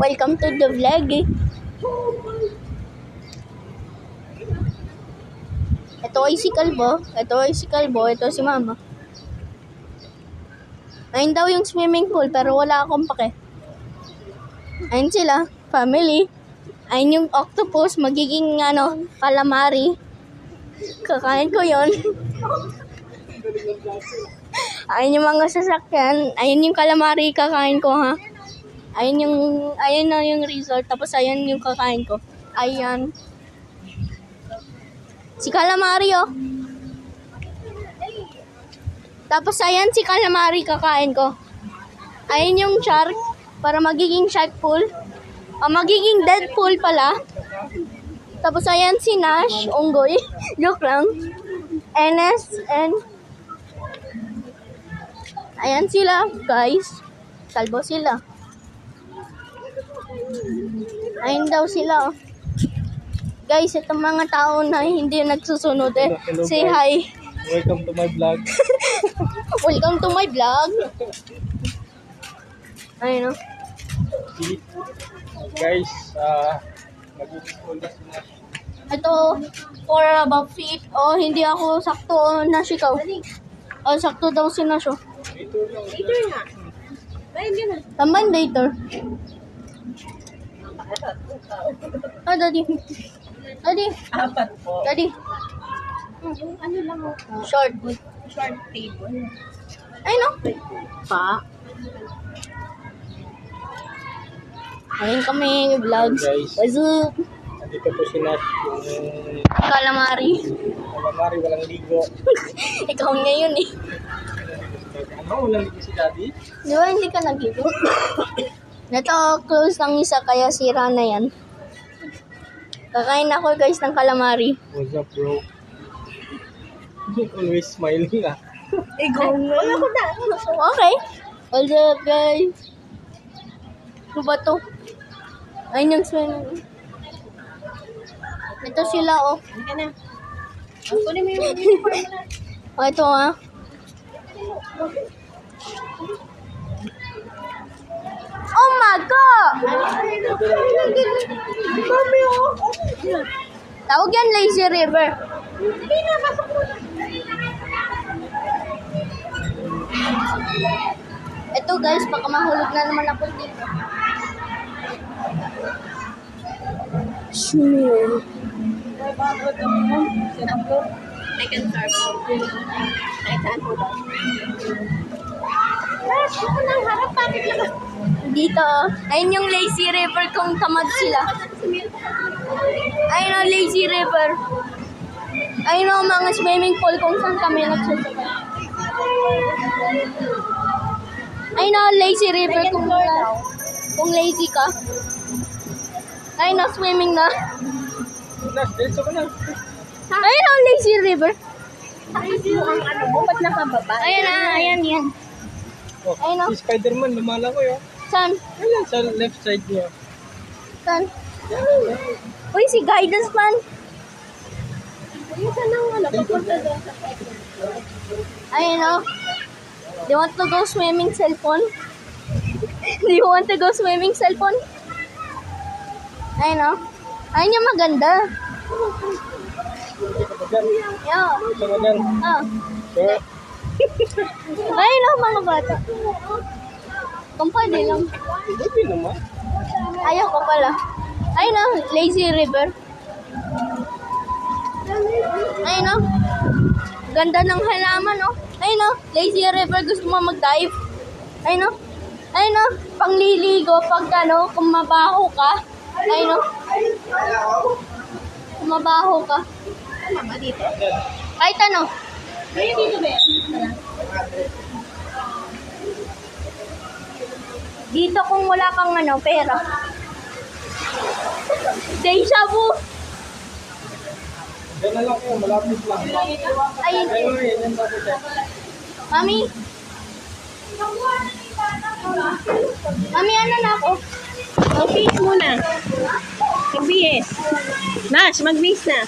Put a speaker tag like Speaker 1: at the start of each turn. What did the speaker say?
Speaker 1: Welcome to the vlog. Ito ay si Kalbo. Ito si Mama. Ayun daw yung swimming pool pero wala akong pake. Ayun sila, family. Ayun yung octopus, magiging calamari. Kakain ko yon. Ayun yung mga sasakyan. Ayun yung calamari, kakain ko ha. Ayun na yung resort. Tapos ayun yung kakain ko. Ayan. Si calamari oh. Tapos ayan si calamari, kakain ko. Ayun yung shark. Para magiging shark pool. Magiging Deadpool pala. Tapos ayan si Nash, Unggoy. Joke lang. NS and ayan sila, guys. Kalbo sila. Ayun daw sila. Oh. Guys, itong mga tao na hindi nagsusunod eh.
Speaker 2: Hello,
Speaker 1: say
Speaker 2: guys.
Speaker 1: hi.
Speaker 2: Welcome to my vlog.
Speaker 1: Welcome to my vlog. Ayun oh.
Speaker 2: Guys, mag-school na si Nash.
Speaker 1: Ito, for about feet. Oh, hindi ako sakto na sikaw. Oh, sakto daw si Nash. Oh.
Speaker 2: Later
Speaker 3: nga. Bayan ka na.
Speaker 1: Tamban later. Ah, daddy. Daddy.
Speaker 3: Apat po.
Speaker 1: Daddy.
Speaker 3: Yung ano lang ako.
Speaker 1: Short.
Speaker 3: Short table.
Speaker 1: Ay, no. Pa. Ayun kami, vlogs.
Speaker 2: Guys.
Speaker 1: What's up?
Speaker 2: Nandito po si Nash. Yung
Speaker 1: Calamari.
Speaker 2: calamari, walang ligo.
Speaker 1: Ikaw ngayon eh.
Speaker 2: Ano, walang ligo si Daddy?
Speaker 1: Di ba hindi ka nag-ibo? Ito, close lang isa, kaya sira na yan. Kakain ako guys ng calamari.
Speaker 2: What's up, bro? Always smiling ah.
Speaker 3: Ikaw nga. Wala ko na.
Speaker 1: Okay. What's up guys? Ano ba to? Ayun yung swing. Ito sila oh.
Speaker 3: Hindi ka na. Kunin mo yung uniform mo na.
Speaker 1: Oh, ito ah. Oh my God!
Speaker 3: Mami, oh.
Speaker 1: Tawag yan Lazy River.
Speaker 3: Hindi na, pasok mo na.
Speaker 1: Ito guys, baka mahulog na naman ako dito. Sure.
Speaker 3: I can start. Ay, saan po ba? Ako nang harap, bakit lang?
Speaker 1: Dito, ayun yung Lazy River kung tamad sila. Ayun ang Lazy River. Ayun ang mga swimming pool kung saan kami nagsusubay. Ayun ang Lazy River kung lazy ka. Ayun ang swimming na.
Speaker 2: Nash, diretso ka na.
Speaker 1: Ayun ang Lazy River.
Speaker 3: Ayos mo ang ano mo, ba't nakababa?
Speaker 1: Ayan na, ayan yan.
Speaker 2: Oh,
Speaker 1: Ayun, oh.
Speaker 2: si Spider-Man, lumalangoy oh.
Speaker 1: Saan?
Speaker 2: Ayan, sa left side niya.
Speaker 1: Saan? Uy, si Guidance Man.
Speaker 3: Ayun, saan ang ano, papunta doon sa
Speaker 1: Ayun o. Do you want to go swimming, cellphone? Do you want to go swimming, cellphone? Ayun o. Ayun yung maganda. Yeah.
Speaker 2: Gusto mo dyan?
Speaker 1: Ah.
Speaker 2: Sure.
Speaker 1: Ayun o, mga bata. Kung pwede lang.
Speaker 2: Hindi naman.
Speaker 1: Ayaw ko pala. Ayun o, Lazy River. Ayun o. Ganda ng halaman o. Ayun o, Lazy River. Gusto mo mag-dive? Ayun o. Ayun o, pangliligo pag kung mabaho ka. Ayun o. Kung mabaho ka.
Speaker 3: mama dito.
Speaker 1: Kahit ano.
Speaker 3: Ayun, dito ba yan?
Speaker 1: Dito kung wala kang pera. Deja vu.
Speaker 2: Diyan na lang kayo, malapit lang.
Speaker 1: Ayun.
Speaker 2: Ayun, yan ba siya?
Speaker 1: Mami. Mami, ano na ako?
Speaker 3: Face muna. Yes. Nash, mag-mix na.